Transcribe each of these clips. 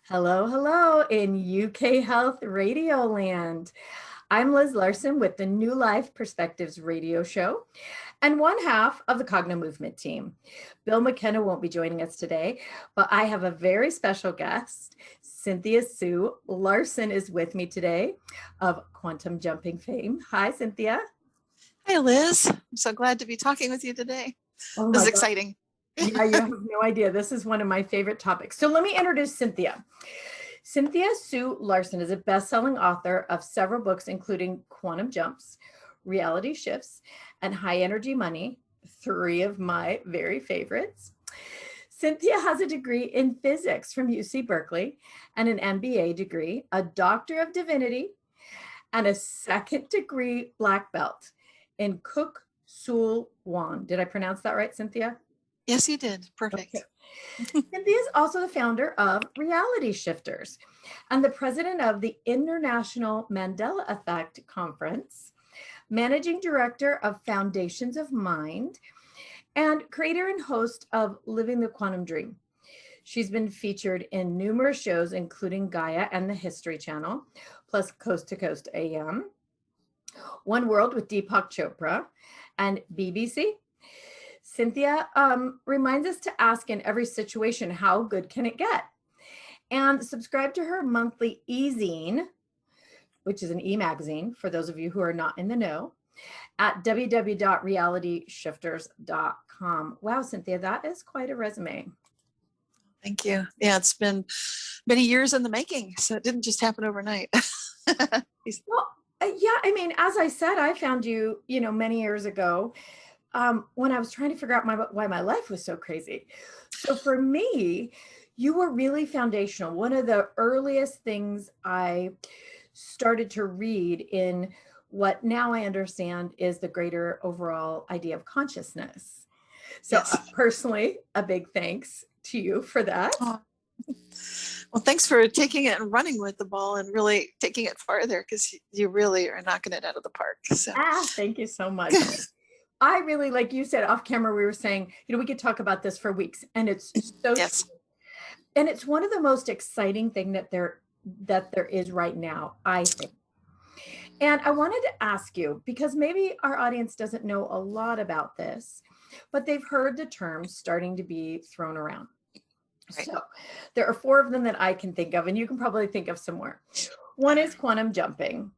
Hello, hello in UK Health Radio Land. I'm Liz Larson with the New Life Perspectives radio show and one half of the Cognomovement team. Bill McKenna won't be joining us today, but I have a very special guest. Cynthia Sue Larson is with me today of quantum jumping fame. Hi, Cynthia. Hi, Liz. I'm so glad to be talking with you today. Oh This my is God. exciting. Yeah, you have no idea. This is one of my favorite topics. So let me introduce Cynthia. Cynthia Sue Larson is a best-selling author of several books, including Quantum Jumps, Reality Shifts, and High Energy Money, three of my very favorites. Cynthia has a degree in physics from UC Berkeley and an MBA degree, a Doctor of Divinity, and a second degree black belt in Cook Sul Wan. Did I pronounce that right, Cynthia? Yes, you did. Perfect. Okay. Cynthia is also the founder of Reality Shifters and the president of the International Mandela Effect Conference, managing director of Foundations of Mind, and creator and host of Living the Quantum Dream. She's been featured in numerous shows, including Gaia and the History Channel, plus Coast to Coast AM, One World with Deepak Chopra, and BBC. Cynthia reminds us to ask in every situation, how good can it get? And subscribe to her monthly e-zine, which is an e-magazine for those of you who are not in the know, at www.realityshifters.com. Wow, Cynthia, that is quite a resume. Thank you. Yeah, it's been many years in the making, so it didn't just happen overnight. Well, yeah, I mean, as I said, I found you, many years ago when I was trying to figure out why my life was so crazy. So for me, you were really foundational. One of the earliest things I started to read in what now I understand is the greater overall idea of consciousness. So Yes. Personally, a big thanks to you for that. Oh. Well, thanks for taking it and running with the ball and really taking it farther, because you really are knocking it out of the park. So. Thank you so much. I really, like you said off camera, we were saying, we could talk about this for weeks, and it's so Yes. true. And it's one of the most exciting thing that there is right now, I think. And I wanted to ask you, because maybe our audience doesn't know a lot about this, but they've heard the terms starting to be thrown around. Right. So there are four of them that I can think of, and you can probably think of some more. One is quantum jumping.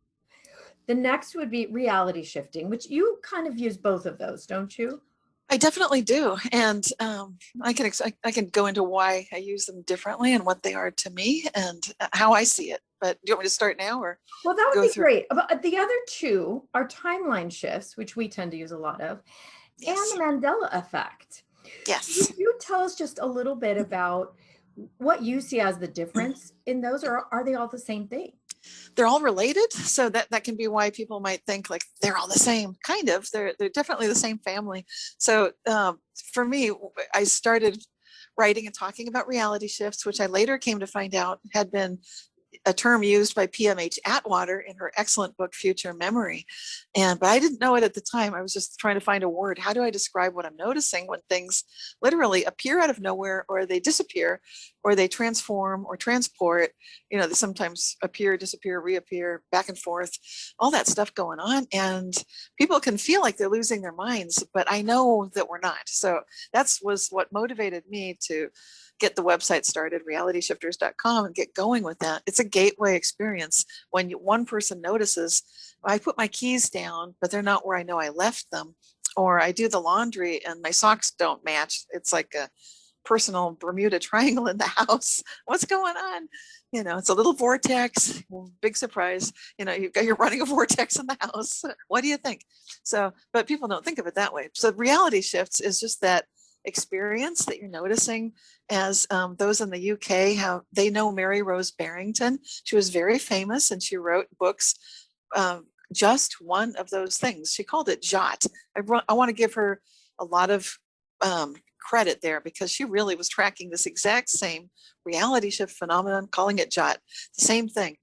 The next would be reality shifting, which you kind of use both of those, don't you? I definitely do. And I can go into why I use them differently and what they are to me and how I see it. But do you want me to start now? Well, that would be great. But the other two are timeline shifts, which we tend to use a lot of, yes, and the Mandela Effect. Yes. Can you tell us just a little bit about what you see as the difference in those, or are they all the same thing? They're all related, so that can be why people might think like they're all the same. Kind of, they're definitely the same family. So for me, I started writing and talking about reality shifts, which I later came to find out had been a term used by PMH Atwater in her excellent book, Future Memory. But I didn't know it at the time. I was just trying to find a word. How do I describe what I'm noticing when things literally appear out of nowhere, or they disappear, or they transform or transport? They sometimes appear, disappear, reappear, back and forth, all that stuff going on. And people can feel like they're losing their minds, but I know that we're not. So that was what motivated me to get the website started, realityshifters.com, and get going with that. It's a gateway experience. When one person notices, I put my keys down, but they're not where I know I left them, or I do the laundry and my socks don't match. It's like a personal Bermuda Triangle in the house. What's going on? It's a little vortex. Big surprise. You're running a vortex in the house. What do you think? So, but people don't think of it that way. So reality shifts is just that experience that you're noticing. As those in the UK, how they know Mary Rose Barrington. She was very famous, and she wrote books, just one of those things. She called it Jot. I want to give her a lot of credit there, because she really was tracking this exact same reality shift phenomenon, calling it Jot, the same thing.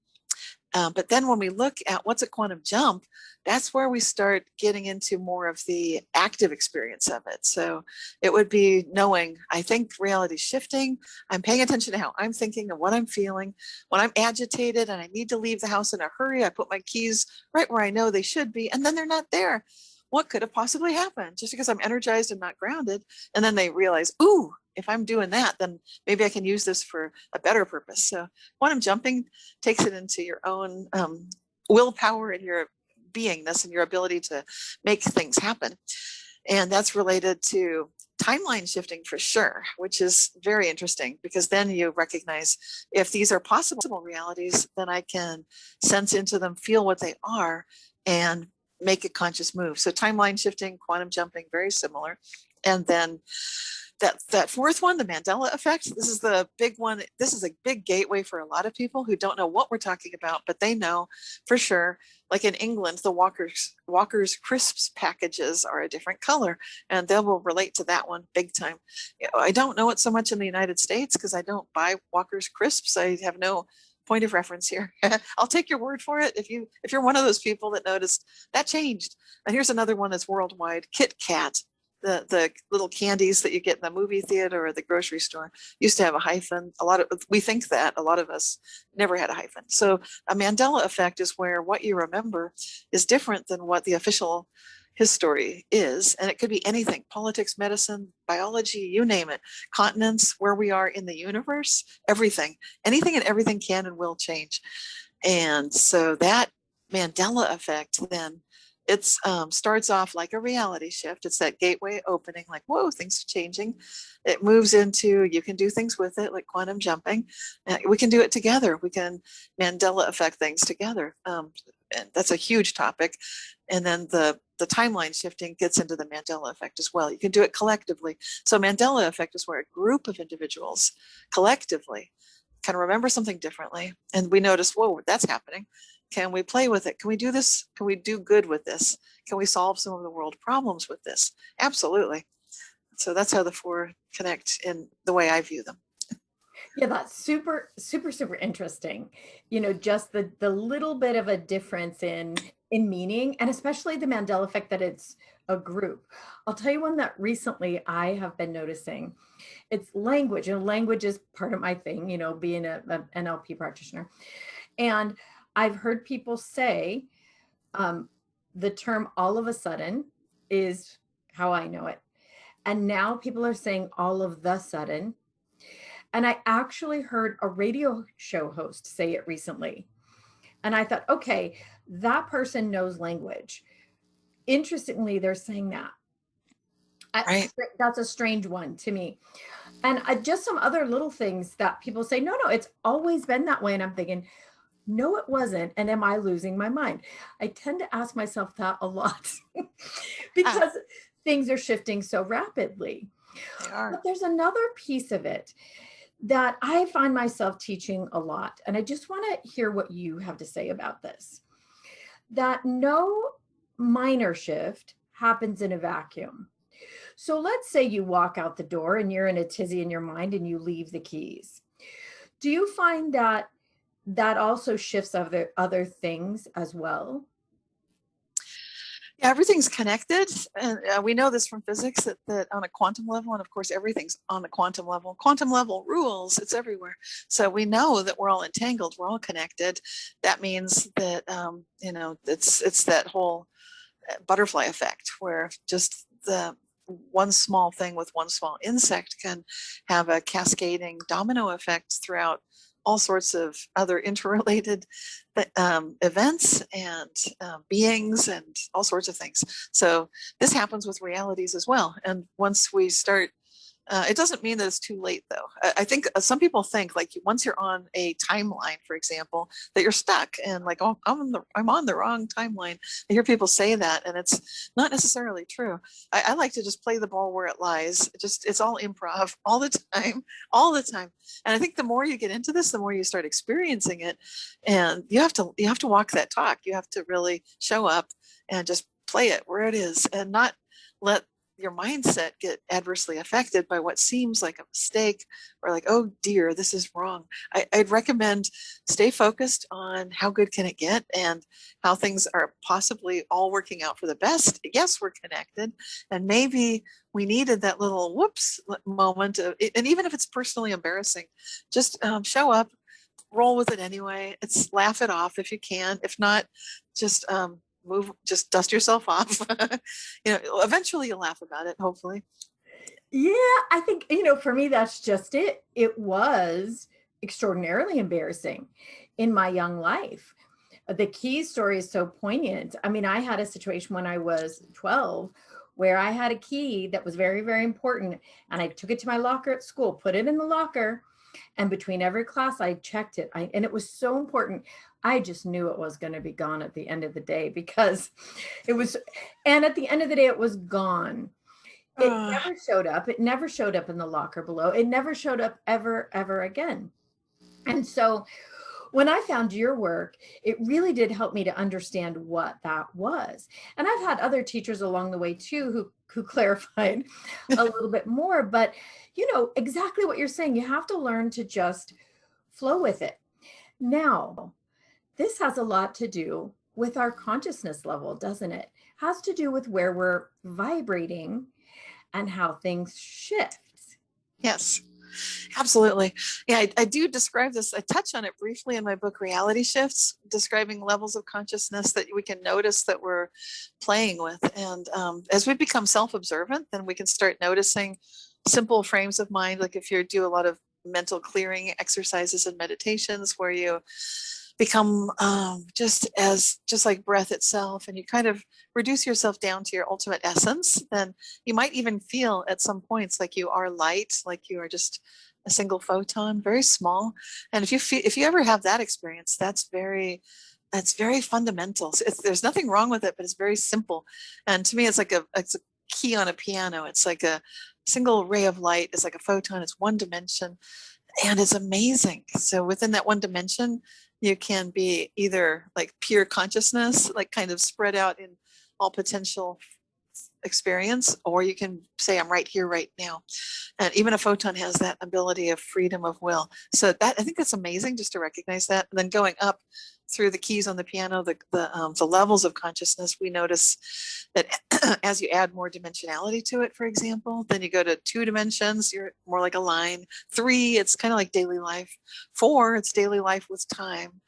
But then when we look at what's a quantum jump, that's where we start getting into more of the active experience of it. So it would be knowing, I think reality shifting, I'm paying attention to how I'm thinking and what I'm feeling. When I'm agitated and I need to leave the house in a hurry, I put my keys right where I know they should be, and then they're not there. What could have possibly happened? Just because I'm energized and not grounded. And then they realize, ooh, if I'm doing that, then maybe I can use this for a better purpose. So quantum jumping takes it into your own willpower and your beingness and your ability to make things happen. And that's related to timeline shifting for sure, which is very interesting, because then you recognize if these are possible realities, then I can sense into them, feel what they are, and make a conscious move. So timeline shifting, quantum jumping, very similar. And then that fourth one, the Mandela effect, this is the big one. This is a big gateway for a lot of people who don't know what we're talking about, but they know for sure. Like in England, the Walker's crisps packages are a different color, and they will relate to that one big time. I don't know it so much in the United States because I don't buy Walker's crisps. I have no point of reference here. I'll take your word for it. If you're one of those people that noticed that changed. And here's another one that's worldwide: Kit Kat. The little candies that you get in the movie theater or the grocery store used to have a hyphen. We think that a lot of us never had a hyphen. So a Mandela effect is where what you remember is different than what the official history is. And it could be anything: politics, medicine, biology, you name it, continents, where we are in the universe, everything, anything and everything can and will change. And so that Mandela effect then, it starts off like a reality shift. It's that gateway opening, like, whoa, things are changing. It moves into, you can do things with it, like quantum jumping. We can do it together. We can Mandela effect things together. And that's a huge topic. And then the timeline shifting gets into the Mandela effect as well. You can do it collectively. So Mandela effect is where a group of individuals collectively can remember something differently. And we notice, whoa, that's happening. Can we play with it? Can we do this? Can we do good with this? Can we solve some of the world problems with this? Absolutely. So that's how the four connect in the way I view them. Yeah, that's super, super, super interesting. Just the little bit of a difference in meaning, and especially the Mandela effect that it's a group. I'll tell you one that recently I have been noticing. It's language. Language is part of my thing, being an NLP practitioner. And I've heard people say the term all of a sudden is how I know it. And now people are saying all of the sudden. And I actually heard a radio show host say it recently. And I thought, okay, that person knows language. Interestingly, they're saying that. Right. That's a strange one to me. And just some other little things that people say, no, it's always been that way. And I'm thinking, no, it wasn't. And am I losing my mind? I tend to ask myself that a lot because things are shifting so rapidly. They are. But there's another piece of it that I find myself teaching a lot. And I just want to hear what you have to say about this. That no minor shift happens in a vacuum. So let's say you walk out the door and you're in a tizzy in your mind and you leave the keys. Do you find that also shifts other things as well? Yeah, everything's connected. And we know this from physics that on a quantum level, and of course, everything's on the quantum level. Quantum level rules, it's everywhere. So we know that we're all entangled, we're all connected. That means that, it's that whole butterfly effect where just the one small thing with one small insect can have a cascading domino effect throughout all sorts of other interrelated events and beings and all sorts of things. So this happens with realities as well. And once we start, it doesn't mean that it's too late, though. I think some people think like once you're on a timeline, for example, that you're stuck and like, oh, I'm on the wrong timeline. I hear people say that, and it's not necessarily true. I like to just play the ball where it lies. It's all improv all the time, all the time. And I think the more you get into this, the more you start experiencing it, and you have to walk that talk. You have to really show up and just play it where it is, and not let your mindset get adversely affected by what seems like a mistake or like, oh dear, this is wrong. I'd recommend stay focused on how good can it get and how things are possibly all working out for the best. Yes, we're connected, and maybe we needed that little whoops moment of, and even if it's personally embarrassing, just show up, roll with it anyway. It's laugh it off if you can. If not, just just dust yourself off. Eventually you'll laugh about it, hopefully. Yeah, I think, for me, that's just it. It was extraordinarily embarrassing in my young life. The key story is so poignant. I mean, I had a situation when I was 12 where I had a key that was very, very important. And I took it to my locker at school, put it in the locker. And between every class, I checked it. And it was so important. I just knew it was going to be gone at the end of the day because it was, and at the end of the day, it was gone. It never showed up. It never showed up in the locker below. It never showed up ever again. And so when I found your work, it really did help me to understand what that was. And I've had other teachers along the way too who clarified a little bit more. But exactly what you're saying. You have to learn to just flow with it. Now, this has a lot to do with our consciousness level, doesn't it? Has to do with where we're vibrating and how things shift. Yes, absolutely. Yeah, I do describe this. I touch on it briefly in my book, Reality Shifts, describing levels of consciousness that we can notice that we're playing with. And as we become self-observant, then we can start noticing simple frames of mind. Like if you do a lot of mental clearing exercises and meditations where you become just like breath itself, and you kind of reduce yourself down to your ultimate essence, then you might even feel at some points like you are light, like you are just a single photon, very small. And if you ever have that experience, that's very fundamental. There's nothing wrong with it, but it's very simple. And to me, it's a key on a piano. It's like a single ray of light. It's like a photon. It's one dimension, and it's amazing. So within that one dimension, you can be either like pure consciousness, like kind of spread out in all potential experience, or you can say, I'm right here, right now. And even a photon has that ability of freedom of will. So I think that's amazing just to recognize that. And then going up through the keys on the piano, the levels of consciousness, we notice that as you add more dimensionality to it, for example, then you go to 2 dimensions, you're more like a line. 3, it's kind of like daily life. 4, it's daily life with time.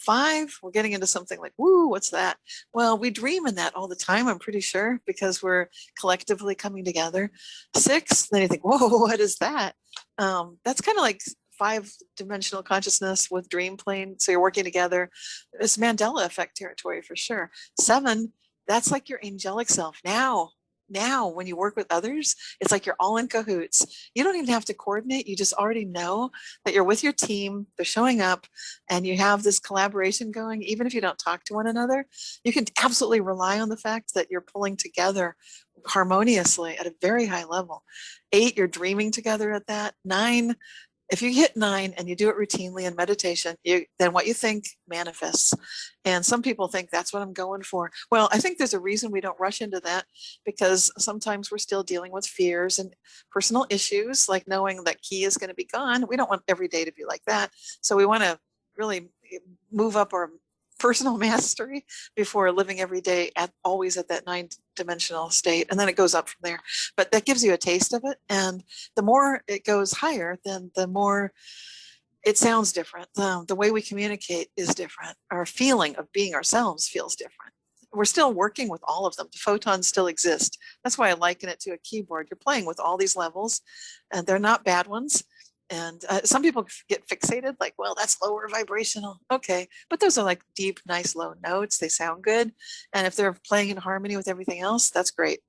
5, we're getting into something like, woo, what's that? Well, we dream in that all the time, I'm pretty sure, because we're collectively coming together. 6, then you think, whoa, what is that? That's kind of like 5-dimensional consciousness with dream plane. So you're working together. It's Mandela Effect territory for sure. 7, that's like your angelic self. Now, when you work with others, it's like you're all in cahoots. You don't even have to coordinate. You just already know that you're with your team, they're showing up, and you have this collaboration going. Even if you don't talk to one another, you can absolutely rely on the fact that you're pulling together harmoniously at a very high level. 8, you're dreaming together at that. 9, if you hit 9 and you do it routinely in meditation, then what you think manifests. And some people think that's what I'm going for. Well, I think there's a reason we don't rush into that, because sometimes we're still dealing with fears and personal issues, like knowing that key is going to be gone. We don't want every day to be like that. So we want to really move up our personal mastery before living every day always at that 9-dimensional state, and then it goes up from there. But that gives you a taste of it, and the more it goes higher, then the more it sounds different. The way we communicate is different. Our feeling of being ourselves feels different. We're still working with all of them. The photons still exist. That's why I liken it to a keyboard. You're playing with all these levels, and they're not bad ones. And some people get fixated, like, well, that's lower vibrational. Okay, but those are like deep, nice, low notes. They sound good. And if they're playing in harmony with everything else, that's great.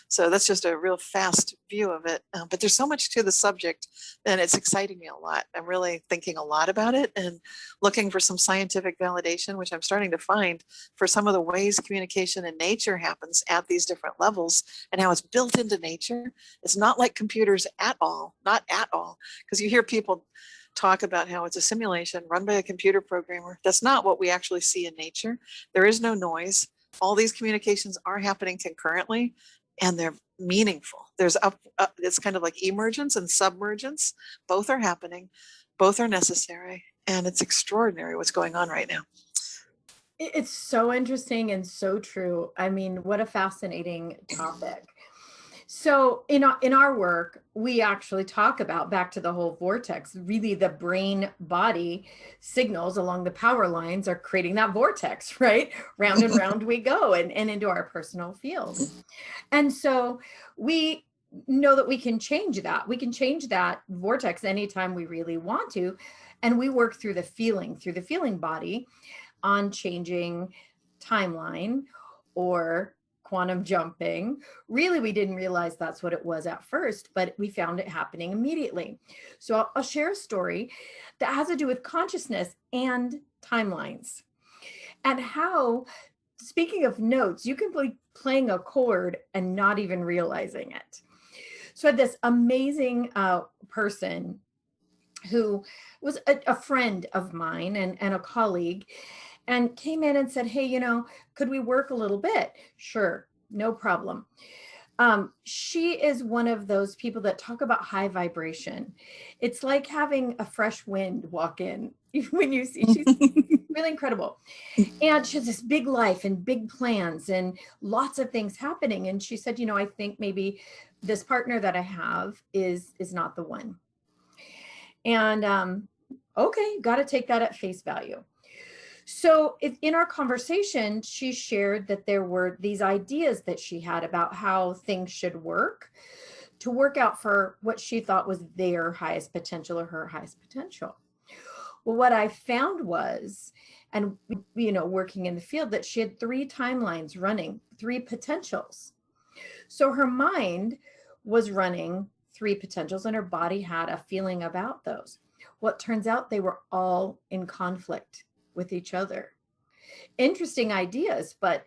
So that's just a real fast view of it. But there's so much to the subject, and it's exciting me a lot. I'm really thinking a lot about it and looking for some scientific validation, which I'm starting to find for some of the ways communication in nature happens at these different levels and how it's built into nature. It's not like computers at all, not at all, because you hear people talk about how it's a simulation run by a computer programmer. That's not what we actually see in nature. There is no noise. All these communications are happening concurrently, and they're meaningful. There's it's kind of like emergence and submergence. Both are happening, both are necessary, and it's extraordinary what's going on right now. It's so interesting and so true. I mean, what a fascinating topic. So in our work, we actually talk about, back to the whole vortex, really the brain body signals along the power lines are creating that vortex, right? Round and round we go and into our personal field. And so we know that we can change that. We can change that vortex anytime we really want to. And we work through the feeling body on changing timeline or quantum jumping. Really, we didn't realize that's what it was at first, but we found it happening immediately. So I'll share a story that has to do with consciousness and timelines, and how, speaking of notes, you can be playing a chord and not even realizing it. So I had this amazing person who was a friend of mine and a colleague, and came in and said, hey, could we work a little bit? Sure, no problem. She is one of those people that talk about high vibration. It's like having a fresh wind walk in when you see, she's really incredible. And she has this big life and big plans and lots of things happening. And she said, I think maybe this partner that I have is not the one. And okay, got to take that at face value. So in our conversation, she shared that there were these ideas that she had about how things should work to work out for what she thought was their highest potential or her highest potential. Well, what I found was, and working in the field, that she had 3 timelines running, 3 potentials. So her mind was running 3 potentials and her body had a feeling about those. Well, it turns out they were all in conflict with each other. Interesting ideas, but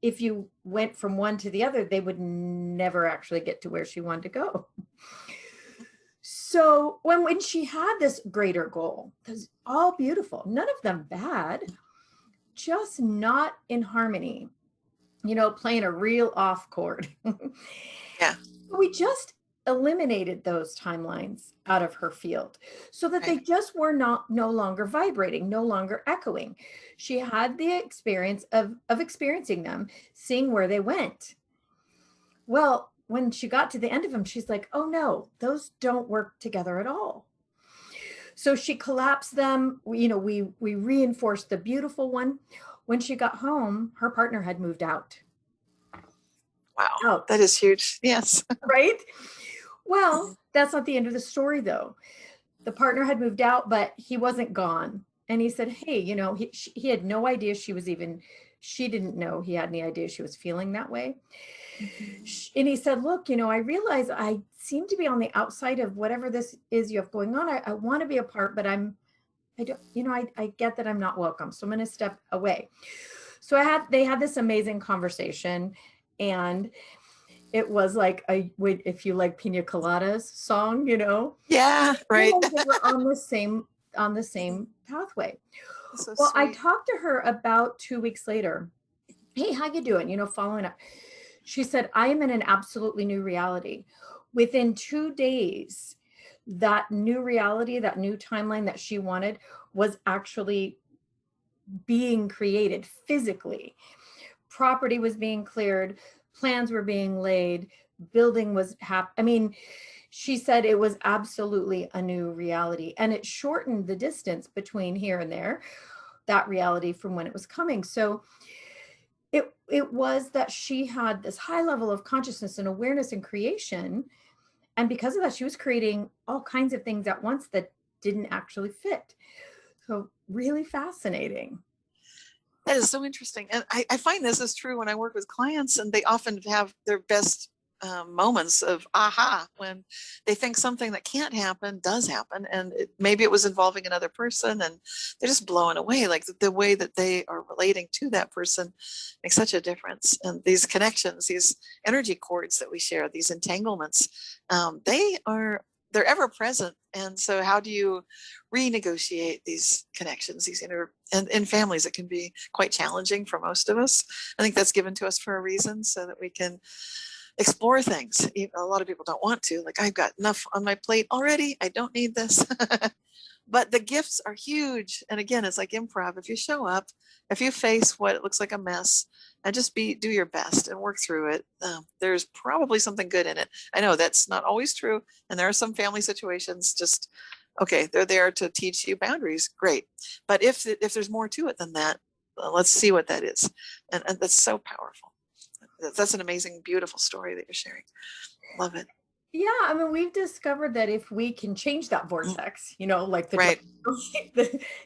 if you went from one to the other, they would never actually get to where she wanted to go. So when she had this greater goal, it was all beautiful, none of them bad, just not in harmony, playing a real off chord. Yeah. We just eliminated those timelines out of her field so that they just were no longer vibrating, no longer echoing. She had the experience of experiencing them, seeing where they went. Well, when she got to the end of them, she's like, oh no, those don't work together at all. So she collapsed them. We reinforced the beautiful one. When she got home, her partner had moved out. Wow, that is huge. Yes. Right? Well, that's not the end of the story, though. The partner had moved out, but he wasn't gone. And he said, hey, he had no idea she didn't know he had any idea she was feeling that way. Mm-hmm. And he said, look, I realize I seem to be on the outside of whatever this is you have going on. I want to be a part, but I get that I'm not welcome. So I'm going to step away. So they had this amazing conversation, and it was like if you like Pina Coladas song, Yeah, right. They were on the same pathway. So well, sweet. I talked to her about 2 weeks later. Hey, how you doing? Following up. She said, I am in an absolutely new reality. Within 2 days, that new reality, that new timeline that she wanted was actually being created physically. Property was being cleared. Plans were being laid, building was she said it was absolutely a new reality, and it shortened the distance between here and there, that reality from when it was coming. So it was that she had this high level of consciousness and awareness and creation. And because of that, she was creating all kinds of things at once that didn't actually fit. So really fascinating. That is so interesting. And I find this is true when I work with clients, and they often have their best moments of aha when they think something that can't happen does happen. And maybe it was involving another person, and they're just blown away. Like the way that they are relating to that person makes such a difference. And these connections, these energy cords that we share, these entanglements, they're ever present. And so how do you renegotiate these connections, and in families, it can be quite challenging for most of us. I think that's given to us for a reason, so that we can explore things. A lot of people don't want to, like, I've got enough on my plate already. I don't need this. But the gifts are huge. And again, it's like improv. If you show up, if you face what looks like a mess and just do your best and work through it, there's probably something good in it. I know that's not always true. And there are some family situations just, okay, they're there to teach you boundaries. Great. But if there's more to it than that, let's see what that is. And that's so powerful. That's an amazing, beautiful story that you're sharing. Love it. Yeah, I mean, we've discovered that if we can change that vortex, like the Right.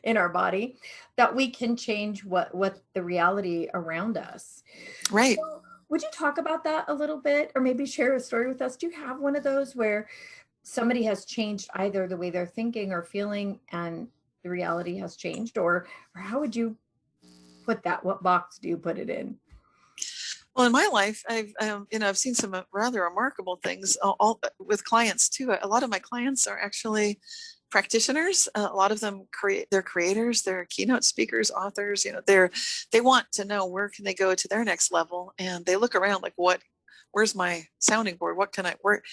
in our body, that we can change what the reality around us. Right. So, would you talk about that a little bit, or maybe share a story with us? Do you have one of those where somebody has changed either the way they're thinking or feeling, and the reality has changed, or how would you put that? What box do you put it in? Well, in my life, I've seen some rather remarkable things all with clients too. A lot of my clients are actually practitioners. A lot of them they're creators, they're keynote speakers, authors. They want to know where can they go to their next level, and they look around like, where's my sounding board?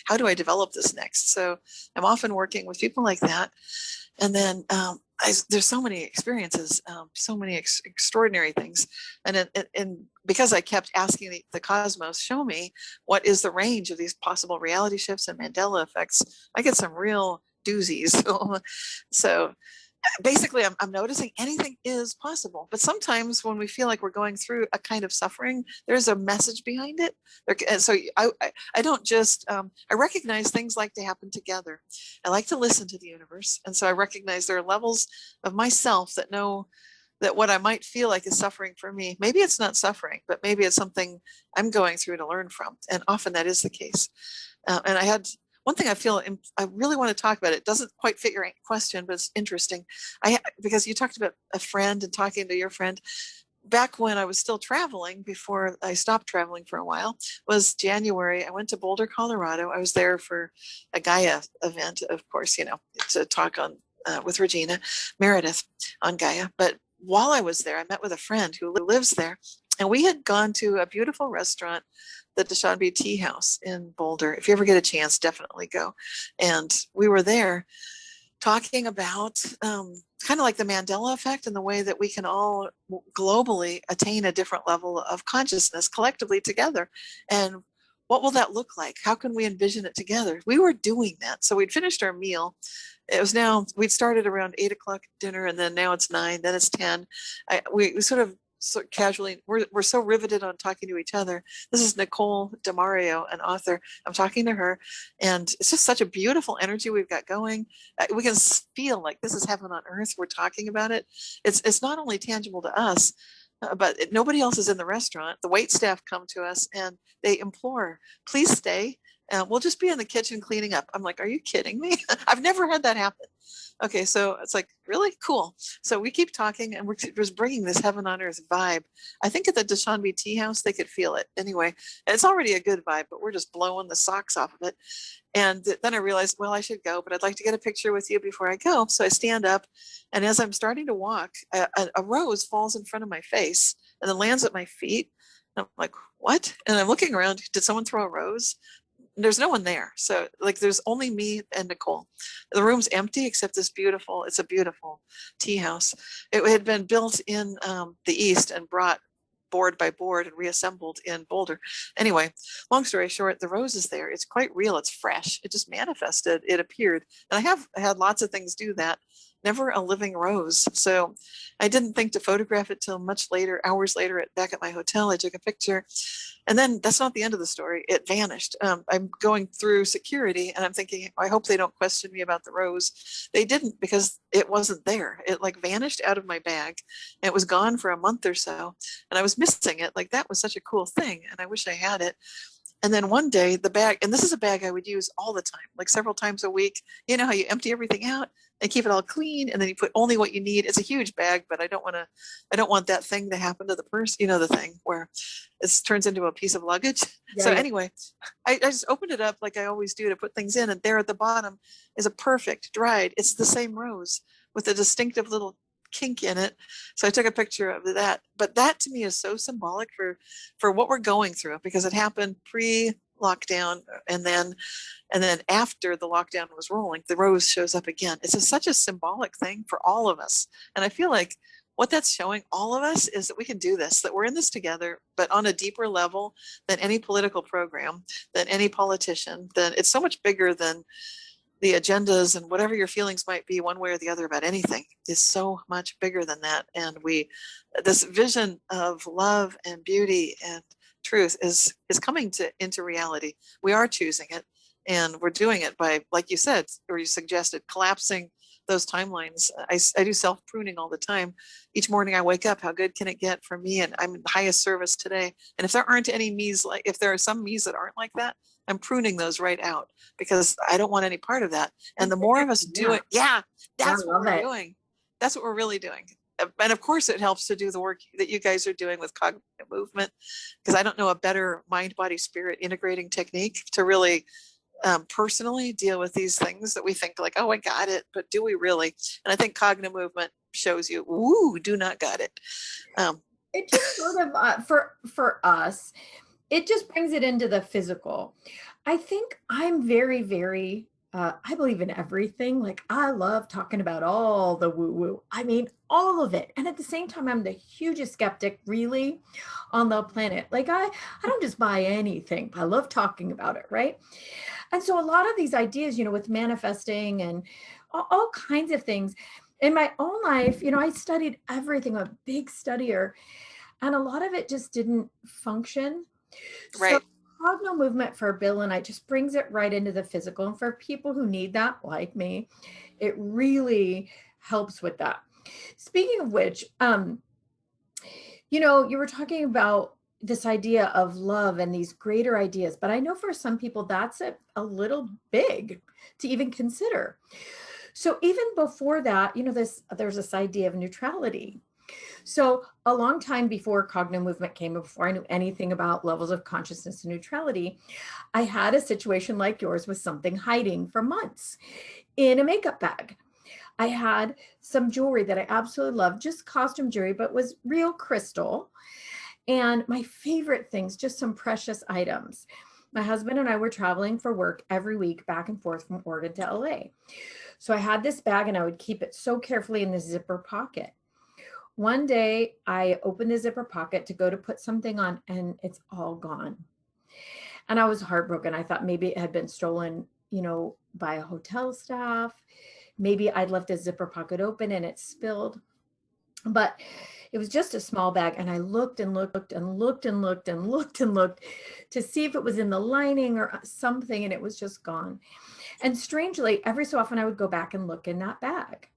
How do I develop this next? So I'm often working with people like that. And then there's so many experiences, so many extraordinary things. And because I kept asking the cosmos, show me what is the range of these possible reality shifts and Mandela effects, I get some real doozies. So basically, I'm noticing anything is possible. But sometimes when we feel like we're going through a kind of suffering, there's a message behind it. And so I don't just, I recognize things like to happen together. I like to listen to the universe. And so I recognize there are levels of myself that know that what I might feel like is suffering for me, maybe it's not suffering, but maybe it's something I'm going through to learn from. And often that is the case. And I had one thing I really want to talk about. It doesn't quite fit your question, but it's interesting. Because you talked about a friend and talking to your friend. Back when I was still traveling, before I stopped traveling for a while, was January. I went to Boulder, Colorado. I was there for a Gaia event, of course, to talk on with Regina Meredith on Gaia. But while I was there, I met with a friend who lives there, and we had gone to a beautiful restaurant, the Dushanbe Tea House in Boulder. If you ever get a chance, definitely go. And we were there talking about kind of like the Mandela effect and the way that we can all globally attain a different level of consciousness collectively together. And what will that look like? How can we envision it together? We were doing that. So we'd finished our meal. We'd started around 8 o'clock dinner, and then now it's 9, then it's 10. We sort of casually, we're so riveted on talking to each other. This is Nicole DeMario, an author. I'm talking to her, and it's just such a beautiful energy we've got going. We can feel like this is heaven on earth. We're talking about it. It's not only tangible to us, but nobody else is in the restaurant. The wait staff come to us and they implore, please stay. We'll just be in the kitchen cleaning up. I'm like, are you kidding me? I've never had that happen. Okay, so it's like, really cool. So we keep talking, and we're just bringing this heaven on earth vibe. I think at the Dushanbe Tea House, they could feel it. Anyway, it's already a good vibe, but we're just blowing the socks off of it. And then I realized, well, I should go, but I'd like to get a picture with you before I go. So I stand up, and as I'm starting to walk, a rose falls in front of my face and then lands at my feet. And I'm like, what? And I'm looking around. Did someone throw a rose? There's no one there. So like, there's only me and Nicole. The room's empty except it's a beautiful tea house. It had been built in the East and brought board by board and reassembled in Boulder. Anyway, long story short, the rose is there. It's quite real. It's fresh. It just manifested. It appeared. And I have had lots of things do that. Never a living rose. So I didn't think to photograph it till much later, hours later, back at my hotel. I took a picture. And then that's not the end of the story. It vanished. I'm going through security, and I'm thinking, I hope they don't question me about the rose. They didn't, because it wasn't there. It like vanished out of my bag. And it was gone for a month or so. And I was missing it. Like, that was such a cool thing. And I wish I had it. And then one day the bag, and this is a bag I would use all the time, like several times a week. You know how you empty everything out and keep it all clean, and then you put only what you need. It's a huge bag, but I don't want that thing to happen to the person, the thing where it turns into a piece of luggage. Yeah, So yeah. anyway, I just opened it up like I always do to put things in, and there at the bottom is a perfect dried, it's the same rose with a distinctive little kink in it. So I took a picture of that. But that to me is so symbolic for what we're going through, because it happened lockdown, and then after the lockdown was rolling, the rose shows up again. It's such a symbolic thing for all of us. And I feel like what that's showing all of us is that we can do this, that we're in this together, but on a deeper level than any political program, than any politician, that it's so much bigger than the agendas and whatever your feelings might be one way or the other about anything is so much bigger than that. And this vision of love and beauty and truth is coming into reality. We are choosing it, and we're doing it by, like you said, or you suggested, collapsing those timelines. I do self pruning all the time. Each morning I wake up, how good can it get for me? And I'm in the highest service today. And if there aren't any me's, like if there are some me's that aren't like that, I'm pruning those right out because I don't want any part of that. And the more of us do it, that's what we're doing. That's what we're really doing. And of course it helps to do the work that you guys are doing with Cognomovement, because I don't know a better mind, body, spirit integrating technique to really personally deal with these things that we think like, oh, I got it, but do we really? And I think Cognomovement shows you, ooh, do not got it. It just sort of, for us, it just brings it into the physical. I think I'm very, very, I believe in everything. Like I love talking about all the woo woo. I mean, all of it. And at the same time, I'm the hugest skeptic really on the planet. Like I don't just buy anything. I love talking about it. Right. And so a lot of these ideas, with manifesting and all kinds of things in my own life, I studied everything, I'm a big studier, and a lot of it just didn't function. Right. So Cognomovement for Bill and I just brings it right into the physical. And for people who need that, like me, it really helps with that. Speaking of which, you were talking about this idea of love and these greater ideas, but I know for some people that's a little big to even consider. So even before that, there's this idea of neutrality. So a long time before Cognomovement came, before I knew anything about levels of consciousness and neutrality, I had a situation like yours with something hiding for months in a makeup bag. I had some jewelry that I absolutely loved, just costume jewelry, but was real crystal. And my favorite things, just some precious items. My husband and I were traveling for work every week back and forth from Oregon to LA. So I had this bag and I would keep it so carefully in the zipper pocket. One day I opened the zipper pocket to go to put something on and it's all gone. And I was heartbroken. I thought maybe it had been stolen, by a hotel staff. Maybe I'd left a zipper pocket open and it spilled. But it was just a small bag. And I looked and looked and looked and looked and looked and looked to see if it was in the lining or something. And it was just gone. And strangely, every so often I would go back and look in that bag.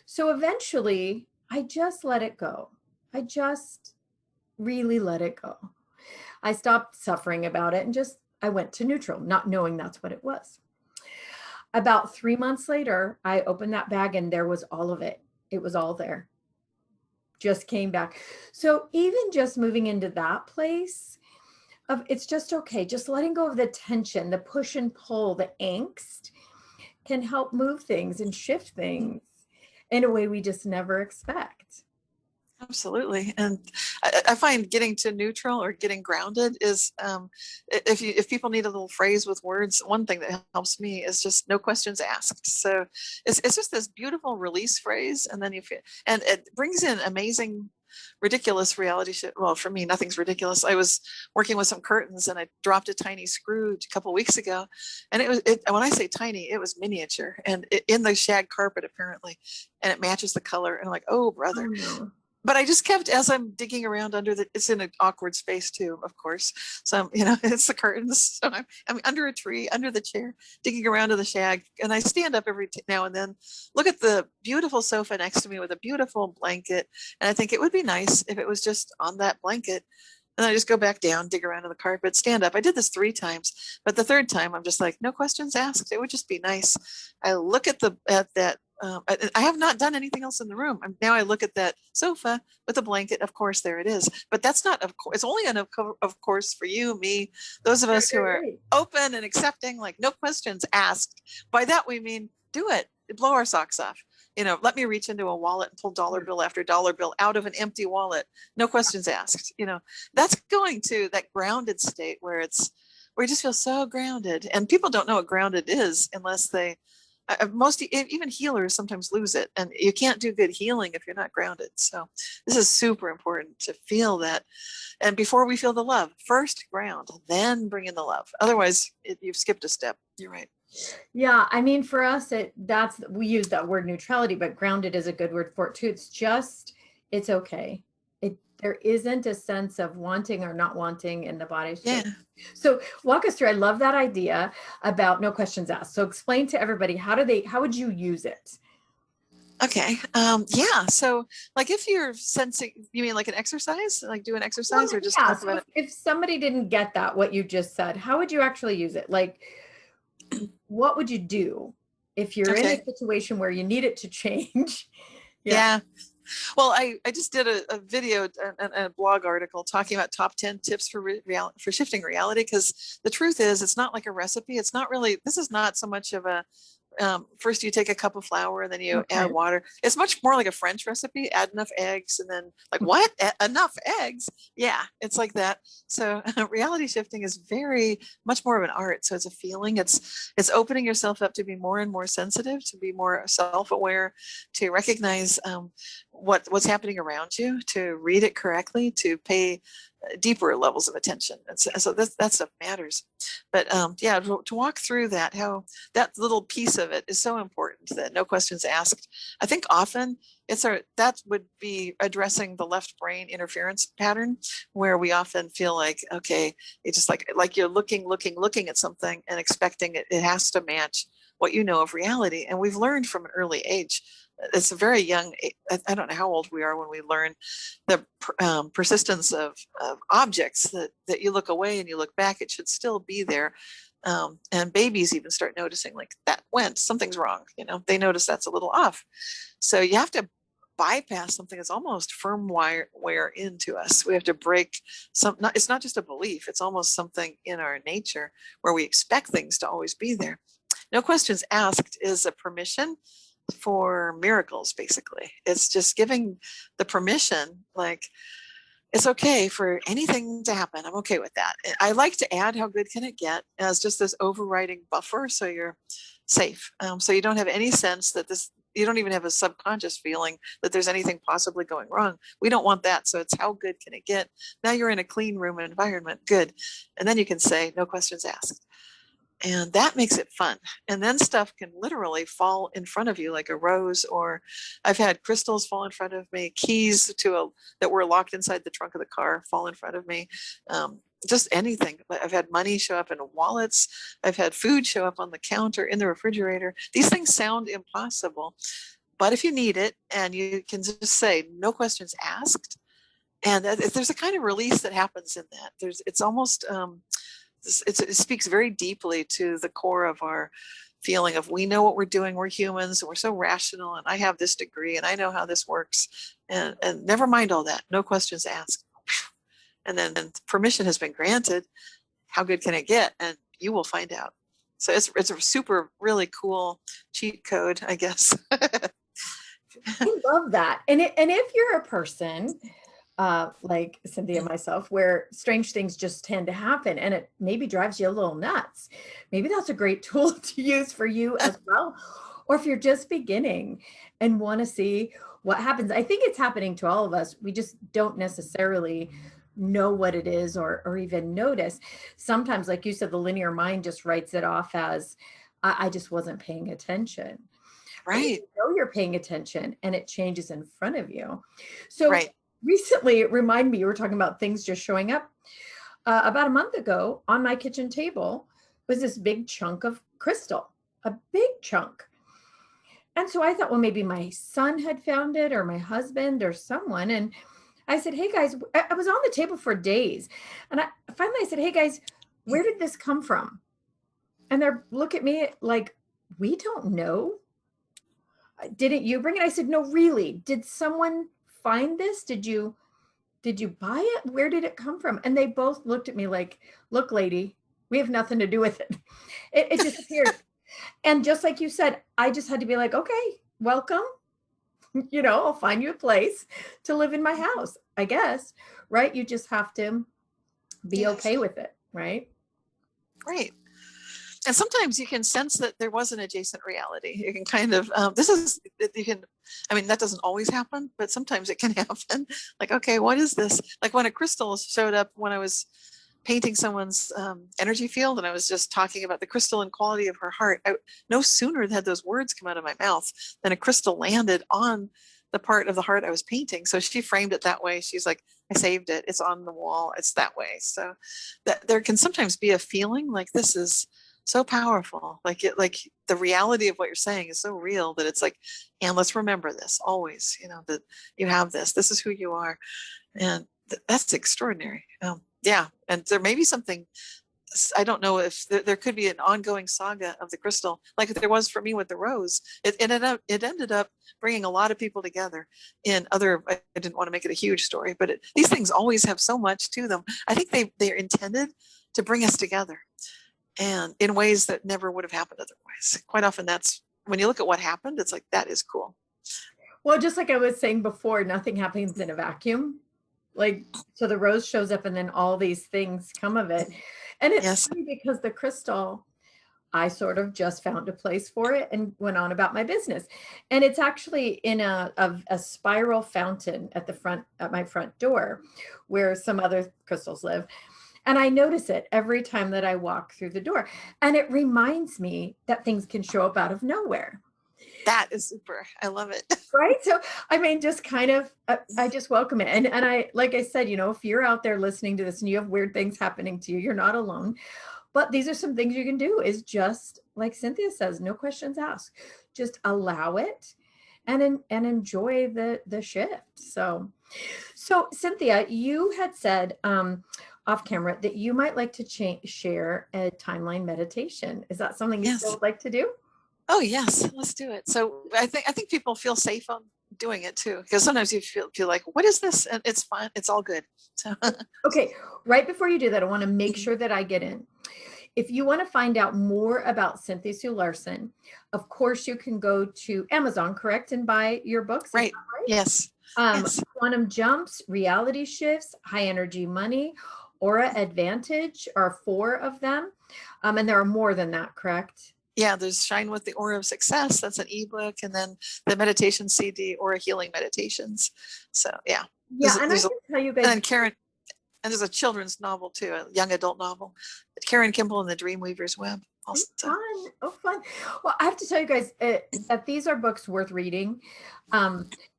So eventually I just let it go. I just really let it go. I stopped suffering about it and I went to neutral, not knowing that's what it was. About 3 months later, I opened that bag and there was all of it. It was all there. Just came back. So even just moving into that place of it's just okay, just letting go of the tension, the push and pull, the angst can help move things and shift things in a way we just never expect. Absolutely. And I find getting to neutral or getting grounded is, if people need a little phrase with words, one thing that helps me is just no questions asked. So it's just this beautiful release phrase. And then and it brings in amazing, ridiculous reality shit. Well, for me, nothing's ridiculous. I was working with some curtains and I dropped a tiny screw a couple of weeks ago. And when I say tiny, it was miniature and in the shag carpet apparently, and it matches the color. And I'm like, oh, brother. Oh, no. But I just kept, as I'm digging around it's in an awkward space too, of course. So, it's the curtains. So I'm under a tree, under the chair, digging around in the shag. And I stand up every now and then, look at the beautiful sofa next to me with a beautiful blanket. And I think it would be nice if it was just on that blanket. And I just go back down, dig around in the carpet, stand up. I did this 3 times, but the 3rd time I'm just like, no questions asked. It would just be nice. I look at that. I have not done anything else in the room. Now I look at that sofa with a blanket. Of course, there it is. But that's not, of course, it's only of course for you, me, those of us who are open and accepting, like no questions asked. By that we mean do it, blow our socks off. Let me reach into a wallet and pull dollar bill after dollar bill out of an empty wallet. No questions asked. That's going to that grounded state where where you just feel so grounded. And people don't know what grounded is unless they, even healers sometimes lose it, and you can't do good healing if you're not grounded. So this is super important to feel that. And before we feel the love, first ground, then bring in the love. Otherwise, you've skipped a step. You're right. Yeah, I mean, for us, we use that word neutrality, but grounded is a good word for it too. It's okay. There isn't a sense of wanting or not wanting in the body. Yeah. So walk us through. I love that idea about no questions asked. So explain to everybody, how would you use it? Okay. Yeah. So like if you're sensing, you mean like an exercise, like do an exercise or just talk about it? If somebody didn't get that, what you just said, how would you actually use it? Like, what would you do if you're in a situation where you need it to change? Yeah. Well, I just did a video and a blog article talking about top 10 tips for for shifting reality, because the truth is it's not like a recipe. It's not really, this is not so much of a first you take a cup of flour and then you add water. It's much more like a French recipe. Add enough eggs, and then like, what? Enough eggs? Yeah, it's like that. So reality shifting is very much more of an art. So it's a feeling. It's opening yourself up to be more and more sensitive, to be more self-aware, to recognize what's happening around you, to read it correctly, to pay deeper levels of attention. And so that stuff matters. But yeah, to walk through that, how that little piece of it is so important, that no questions asked. I think often that would be addressing the left brain interference pattern, where we often feel like, okay, it's just like you're looking at something and expecting it has to match what you know of reality. And we've learned from an early age, it's a very young, I don't know how old we are when we learn the persistence of objects, that you look away and you look back, it should still be there. And babies even start noticing, like, that went, something's wrong. They notice that's a little off. So you have to bypass something that's almost firmware into us. We have to break it's not just a belief, it's almost something in our nature where we expect things to always be there. No questions asked is a permission for miracles, basically. It's just giving the permission, like, it's okay for anything to happen. I'm okay with that. I like to add how good can it get as just this overriding buffer, so you're safe. So you don't have any sense that you don't even have a subconscious feeling that there's anything possibly going wrong. We don't want that. So it's how good can it get? Now you're in a clean room environment. Good. And then you can say, no questions asked. And that makes it fun. And then stuff can literally fall in front of you like a rose, or I've had crystals fall in front of me, keys that were locked inside the trunk of the car fall in front of me. Just anything. I've had money show up in wallets. I've had food show up on the counter, in the refrigerator. These things sound impossible, but if you need it, and you can just say, no questions asked, and there's a kind of release that happens in that. It's almost, it speaks very deeply to the core of our feeling of, we know what we're doing, we're humans, and we're so rational, and I have this degree and I know how this works, and never mind all that, no questions asked. And then permission has been granted. How good can it get? And you will find out. So it's a super, really cool cheat code, I guess. I love that. And if you're a person like Cynthia and myself, where strange things just tend to happen and it maybe drives you a little nuts, maybe that's a great tool to use for you as well. Or if you're just beginning and want to see what happens. I think it's happening to all of us. We just don't necessarily know what it is, or even notice. Sometimes, like you said, the linear mind just writes it off as, I just wasn't paying attention. Right. You know you're paying attention, and it changes in front of you. So right. Recently, it reminded me, you were talking about things just showing up. About a month ago, on my kitchen table was this big chunk of crystal, a big chunk. And so I thought, well, maybe my son had found it, or my husband, or someone. And I said, hey guys, I was on the table for days. And I finally said, hey guys, where did this come from? And they look at me like, we don't know. Didn't you bring it? I said, no, really. Did someone find this? Did you buy it? Where did it come from? And they both looked at me like, look, lady, we have nothing to do with it. It disappeared. And just like you said, I just had to be like, okay, welcome. I'll find you a place to live in my house, I guess. Right? You just have to be okay with it. Right? Right. And sometimes you can sense that there was an adjacent reality. You can kind of, you can, I mean, that doesn't always happen, but sometimes it can happen. Like, okay, what is this? Like when a crystal showed up when I was painting someone's energy field, and I was just talking about the crystalline quality of her heart. No sooner had those words come out of my mouth than a crystal landed on the part of the heart I was painting. So she framed it that way. She's like, I saved it. It's on the wall. It's that way. So that there can sometimes be a feeling like this is so powerful. Like the reality of what you're saying is so real that it's like, and let's remember this always, that you have this. This is who you are. And that's extraordinary. Yeah. And there may be something, I don't know if there could be an ongoing saga of the crystal, like there was for me with the rose. It ended up bringing a lot of people together in other, I didn't want to make it a huge story, but these things always have so much to them. I think they're intended to bring us together, and in ways that never would have happened otherwise. Quite often that's, when you look at what happened, it's like, that is cool. Well, just like I was saying before, nothing happens in a vacuum. Like, so the rose shows up and then all these things come of it. And it's Yes. funny because the crystal, I sort of just found a place for it and went on about my business. And it's actually in a spiral fountain at my front door where some other crystals live. And I notice it every time that I walk through the door. And it reminds me that things can show up out of nowhere. That is super. I love it. Right. So, I mean, just kind of, I just welcome it. And I, like I said, if you're out there listening to this and you have weird things happening to you, you're not alone. But these are some things you can do, is just like Cynthia says, no questions asked, just allow it and enjoy the shift. So Cynthia, you had said off camera that you might like to share a timeline meditation. Is that something you still would like to do? Oh yes, let's do it. So I think people feel safe on doing it too, because sometimes you feel like, what is this? And it's fine. It's all good. So Okay, right before you do that, I want to make sure that I get in. If you want to find out more about Cynthia Sue Larson, of course you can go to Amazon, correct, and buy your books. Right. Yes. Yes. Quantum Jumps, Reality Shifts, High Energy Money, Aura Advantage are 4 of them. And there are more than that, correct? Yeah, there's Shine with the Aura of Success. That's an ebook. And then the meditation CD, Aura Healing Meditations. So yeah. Yeah, and I can tell you guys. And then Karen, and there's a children's novel too, a young adult novel. Karen Kimball and the Dreamweaver's Web. Also. Fun. Oh, fun. Well, I have to tell you guys that these are books worth reading.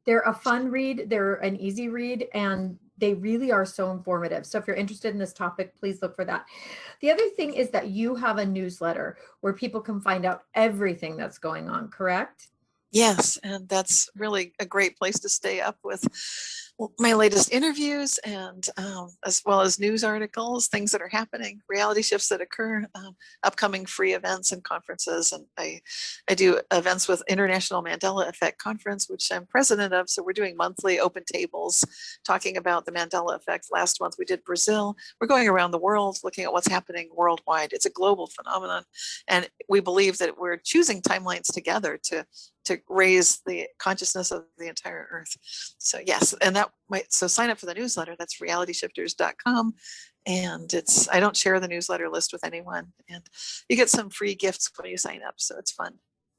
They're a fun read. They're an easy read, and they really are so informative. So if you're interested in this topic, please look for that. The other thing is that you have a newsletter where people can find out everything that's going on, correct? Yes, and that's really a great place to stay up with my latest interviews, and as well as news articles, things that are happening, reality shifts that occur, upcoming free events and conferences. And I do events with International Mandela Effect Conference, which I'm president of. So we're doing monthly open tables talking about the Mandela Effect. Last month we did Brazil. We're going around the world looking at what's happening worldwide. It's a global phenomenon. And we believe that we're choosing timelines together to raise the consciousness of the entire earth. So yes, and so sign up for the newsletter. That's realityshifters.com. And I don't share the newsletter list with anyone. And you get some free gifts when you sign up. So it's fun.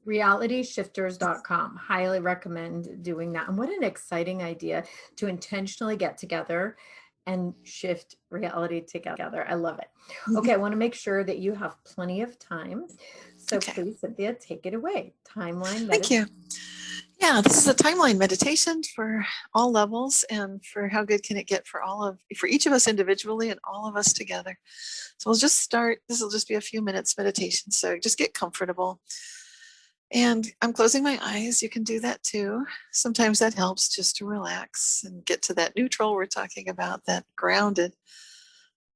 realityshifters.com. Highly recommend doing that. And what an exciting idea to intentionally get together and shift reality together. I love it. Okay, I want to make sure that you have plenty of time. So please, Cynthia, take it away. Timeline meditation. Thank you. Yeah, this is a timeline meditation for all levels, and for how good can it get for each of us individually and all of us together. So we'll just start. This will just be a few minutes meditation. So just get comfortable. And I'm closing my eyes. You can do that too. Sometimes that helps just to relax and get to that neutral we're talking about, that grounded.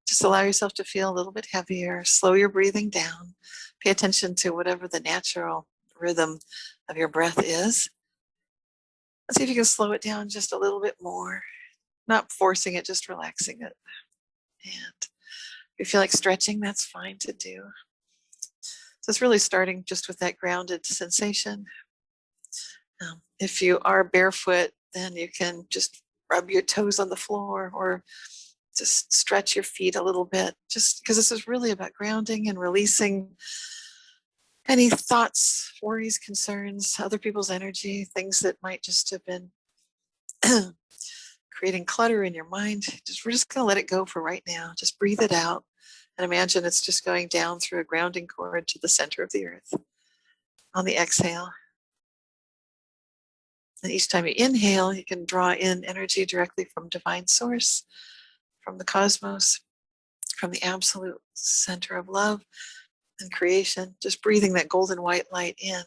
Just allow yourself to feel a little bit heavier. Slow your breathing down. Pay attention to whatever the natural rhythm of your breath is. Let's see if you can slow it down just a little bit more. Not forcing it, just relaxing it. And if you feel like stretching, that's fine to do. So it's really starting just with that grounded sensation. If you are barefoot, then you can just rub your toes on the floor, or Just stretch your feet a little bit, just because this is really about grounding and releasing any thoughts, worries, concerns, other people's energy, things that might just have been creating clutter in your mind. We're just going to let it go for right now. Just breathe it out and imagine it's just going down through a grounding cord to the center of the earth. On the exhale, and each time you inhale, you can draw in energy directly from divine source, from the cosmos, from the absolute center of love and creation, just breathing that golden white light in.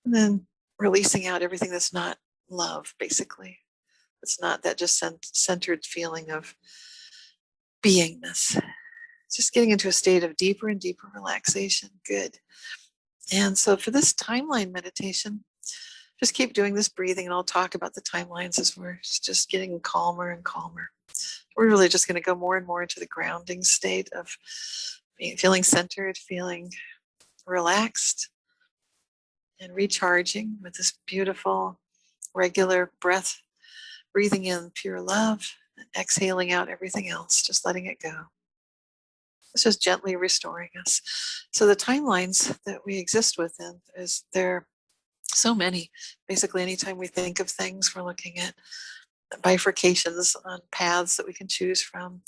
And then releasing out everything that's not love, basically. It's not that just centered feeling of beingness. It's just getting into a state of deeper and deeper relaxation. Good. And so for this timeline meditation, just keep doing this breathing, and I'll talk about the timelines as we're just getting calmer and calmer. We're really just going to go more and more into the grounding state of feeling centered, feeling relaxed, and recharging with this beautiful, regular breath, breathing in pure love, and exhaling out everything else, just letting it go. It's just gently restoring us. So the timelines that we exist within, there are so many. Basically, anytime we think of things, we're looking at bifurcations on paths that we can choose from,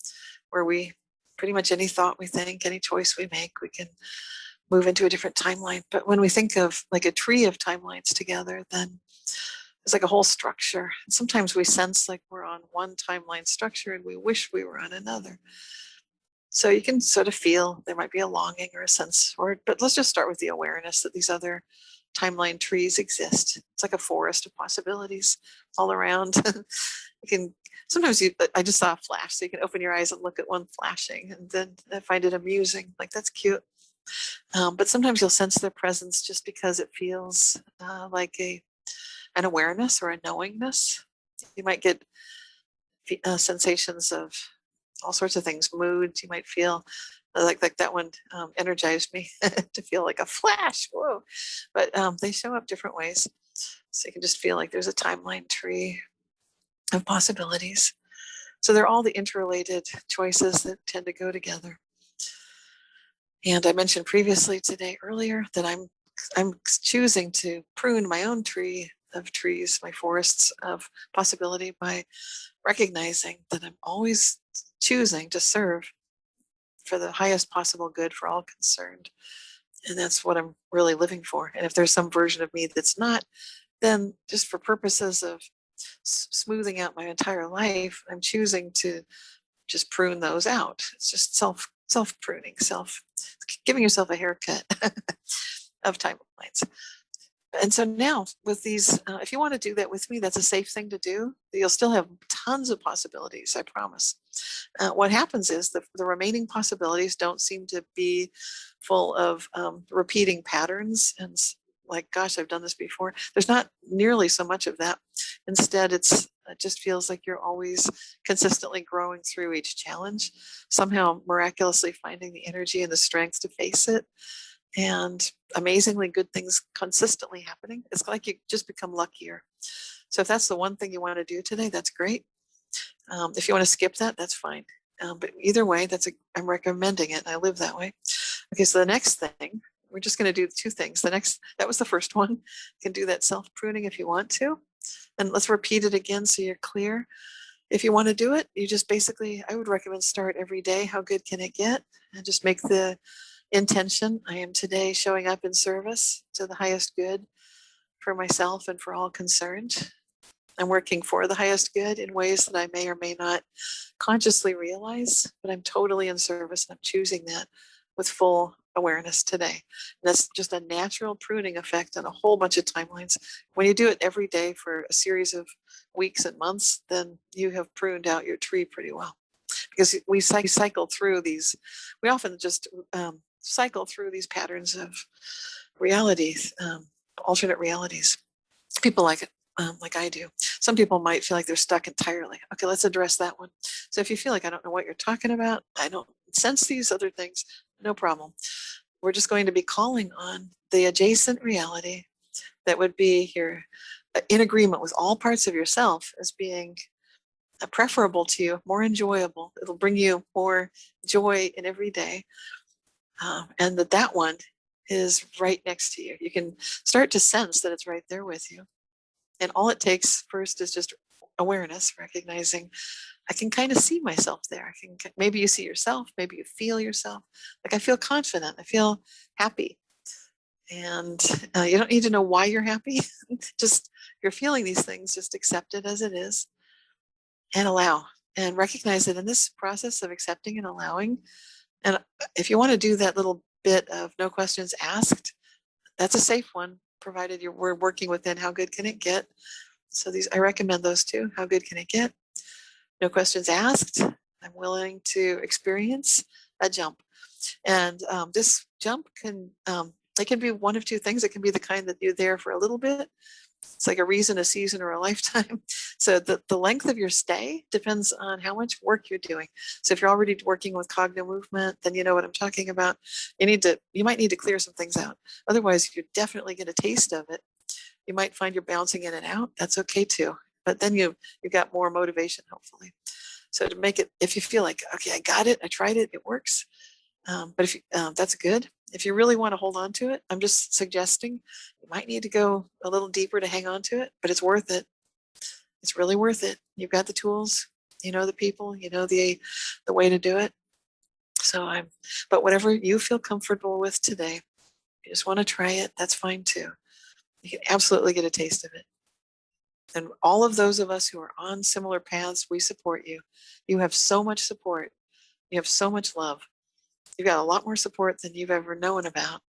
where we pretty much any thought we think, any choice we make, we can move into a different timeline. But when we think of like a tree of timelines together, then there's like a whole structure. And sometimes we sense like we're on one timeline structure and we wish we were on another. So you can sort of feel there might be a longing or a sense for it, but let's just start with the awareness that these other timeline trees exist. It's like a forest of possibilities all around. You can sometimes I just saw a flash, so you can open your eyes and look at one flashing, and then I find it amusing. Like, that's cute. But sometimes you'll sense their presence just because it feels like an awareness or a knowingness. You might get sensations of all sorts of things, moods. You might feel like that one energized me to feel like a flash. Whoa! But they show up different ways. So you can just feel like there's a timeline tree of possibilities. So they're all the interrelated choices that tend to go together. And I mentioned previously earlier that I'm choosing to prune my own tree of trees, my forests of possibility, by recognizing that I'm always choosing to serve for the highest possible good for all concerned. And that's what I'm really living for. And if there's some version of me that's not, then just for purposes of smoothing out my entire life, I'm choosing to just prune those out. It's just self pruning, giving yourself a haircut of timelines. And so now with these, if you want to do that with me, that's a safe thing to do. You'll still have tons of possibilities, I promise. What happens is the remaining possibilities don't seem to be full of repeating patterns and like, gosh, I've done this before. There's not nearly so much of that. Instead, it just feels like you're always consistently growing through each challenge, somehow miraculously finding the energy and the strength to face it. And amazingly good things consistently happening. It's like you just become luckier. So if that's the one thing you want to do today, that's great. If you want to skip that, that's fine. But either way, I'm recommending it. And I live that way. Okay, so the next thing, we're just going to do two things. That was the first one. You can do that self-pruning if you want to. And let's repeat it again so you're clear. If you want to do it, you just basically, I would recommend start every day. How good can it get? And just make the intention. I am today showing up in service to the highest good for myself and for all concerned. I'm working for the highest good in ways that I may or may not consciously realize, but I'm totally in service and I'm choosing that with full awareness today. And that's just a natural pruning effect on a whole bunch of timelines. When you do it every day for a series of weeks and months, then you have pruned out your tree pretty well. Because we cycle through these, we often just cycle through these patterns of realities, alternate realities. People like it, like I do. Some people might feel like they're stuck entirely. Okay, let's address that one. So if you feel like I don't know what you're talking about, I don't sense these other things, no problem. We're just going to be calling on the adjacent reality that would be here in agreement with all parts of yourself as being preferable to you, more enjoyable. It'll bring you more joy in every day. And that one is right next to you. You can start to sense that it's right there with you. And all it takes first is just awareness, recognizing I can kind of see myself there. Maybe you see yourself, maybe you feel yourself. Like I feel confident, I feel happy. And you don't need to know why you're happy. Just you're feeling these things, just accept it as it is and allow and recognize that in this process of accepting and allowing, and if you want to do that little bit of no questions asked, that's a safe one, provided we're working within how good can it get. So I recommend those two. How good can it get? No questions asked. I'm willing to experience a jump. And this jump it can be one of two things. It can be the kind that you're there for a little bit. It's like a reason, a season, or a lifetime. So the length of your stay depends on how much work you're doing. So if you're already working with Cognomovement, then you know what I'm talking about. You might need to clear some things out. Otherwise, you definitely get a taste of it. You might find you're bouncing in and out. That's okay too. But then you've got more motivation, hopefully. So to make it, if you feel like, okay, I got it, I tried it, it works. But that's good. If you really want to hold on to it, I'm just suggesting you might need to go a little deeper to hang on to it, but it's worth it. It's really worth it. You've got the tools, you know the people, you know the way to do it. But whatever you feel comfortable with today, you just want to try it, that's fine too. You can absolutely get a taste of it. And all of those of us who are on similar paths, we support you. You have so much support. You have so much love. You've got a lot more support than you've ever known about.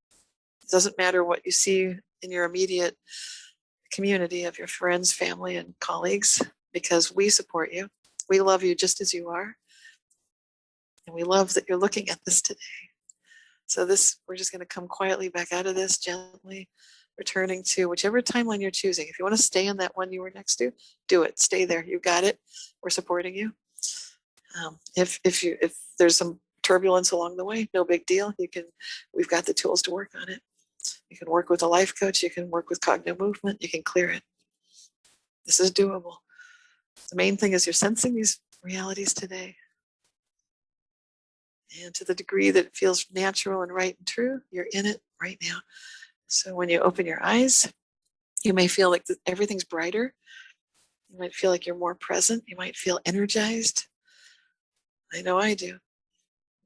It doesn't matter what you see in your immediate community of your friends, family, and colleagues, because we support you. We love you just as you are. And we love that you're looking at this today. So we're just going to come quietly back out of this, gently returning to whichever timeline you're choosing. If you want to stay in that one you were next to, do it. Stay there. You got it. We're supporting you. If there's some turbulence along the way, no big deal. We've got the tools to work on it. You can work with a life coach. You can work with Cognomovement. You can clear it. This is doable. The main thing is you're sensing these realities today. And to the degree that it feels natural and right and true, you're in it right now. So when you open your eyes, you may feel like everything's brighter. You might feel like you're more present. You might feel energized. I know I do.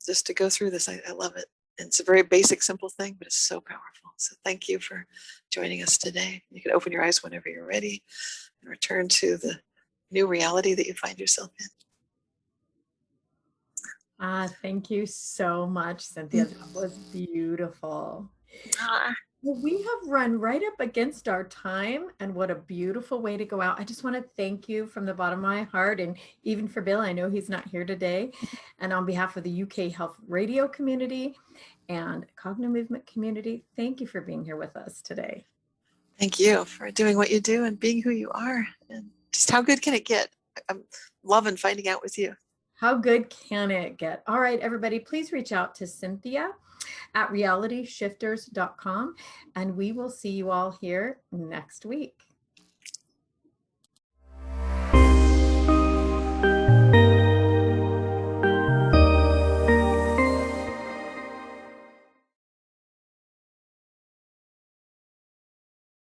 Just to go through this, I love it. And it's a very basic, simple thing, but it's so powerful. So thank you for joining us today. You can open your eyes whenever you're ready and return to the new reality that you find yourself in. Thank you so much, Cynthia. That was beautiful. Well, we have run right up against our time, and what a beautiful way to go out. I just want to thank you from the bottom of my heart, and even for Bill, I know he's not here today. And on behalf of the UK Health Radio community and Cognomovement community, thank you for being here with us today. Thank you for doing what you do and being who you are. And just how good can it get? I'm loving finding out with you. How good can it get? All right, everybody, please reach out to Cynthia at realityshifters.com, and we will see you all here next week.